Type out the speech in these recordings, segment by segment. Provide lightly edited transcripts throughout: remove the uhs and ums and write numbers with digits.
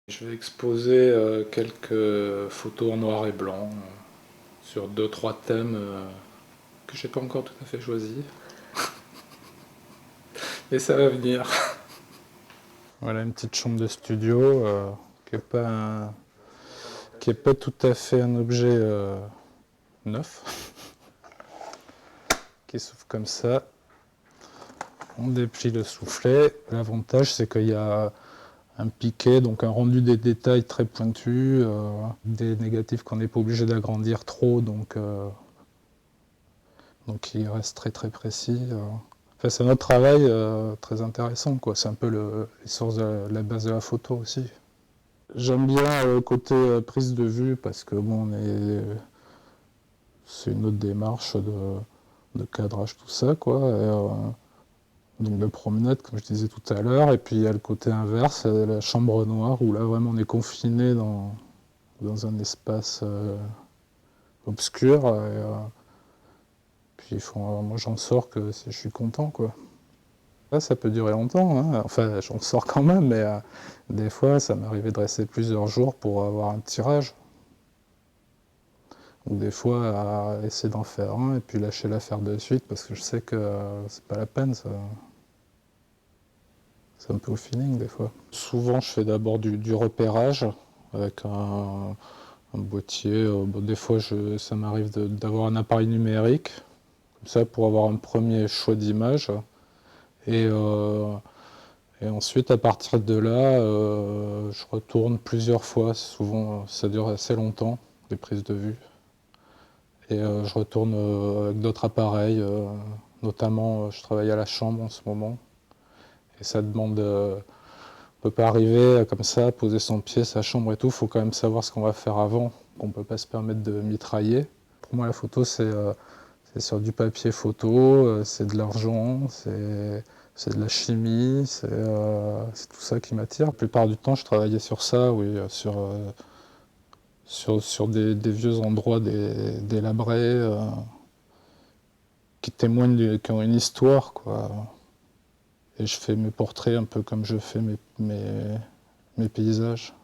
Je vais exposer quelques photos en noir et blanc sur 2-3 thèmes que j'ai pas encore tout à fait choisis. Mais ça va venir. Voilà une petite chambre de studio qui est pas tout à fait un objet neuf, qui s'ouvre comme ça. On déplie le soufflet. L'avantage c'est qu'il y a un piquet, donc un rendu des détails très pointu, des négatifs qu'on n'est pas obligé d'agrandir trop, donc il reste très très précis. Enfin, c'est notre travail très intéressant, quoi. C'est un peu les sources de la base de la photo aussi. J'aime bien le côté prise de vue parce que bon, c'est une autre démarche de cadrage, tout ça, quoi. Donc de promenade, comme je disais tout à l'heure, et puis il y a le côté inverse, la chambre noire, où là vraiment on est confiné dans un espace obscur. Puis moi j'en sors que si je suis content, quoi. Là, ça peut durer longtemps, hein. Enfin j'en sors quand même, mais des fois ça m'arrivait de rester plusieurs jours pour avoir un tirage. Ou des fois à essayer d'en faire un et puis lâcher l'affaire de suite parce que je sais que c'est pas la peine, ça. C'est un peu au feeling des fois. Souvent je fais d'abord du repérage avec un boîtier. Bon, des fois ça m'arrive d'avoir un appareil numérique, comme ça pour avoir un premier choix d'image. Et, et ensuite à partir de là, je retourne plusieurs fois. Souvent ça dure assez longtemps, les prises de vue. Et je retourne avec d'autres appareils, notamment je travaille à la chambre en ce moment. Et ça demande... on peut pas arriver comme ça, poser son pied, sa chambre et tout. Il faut quand même savoir ce qu'on va faire avant. On ne peut pas se permettre de mitrailler. Pour moi, la photo, c'est sur du papier photo, c'est de l'argent, c'est de la chimie, c'est tout ça qui m'attire. La plupart du temps, je travaillais sur ça, oui, sur des vieux endroits délabrés, qui témoignent, qui ont une histoire, quoi. Et je fais mes portraits un peu comme je fais mes paysages.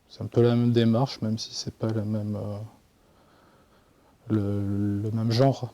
C'est un peu la même démarche, même si c'est pas le même genre.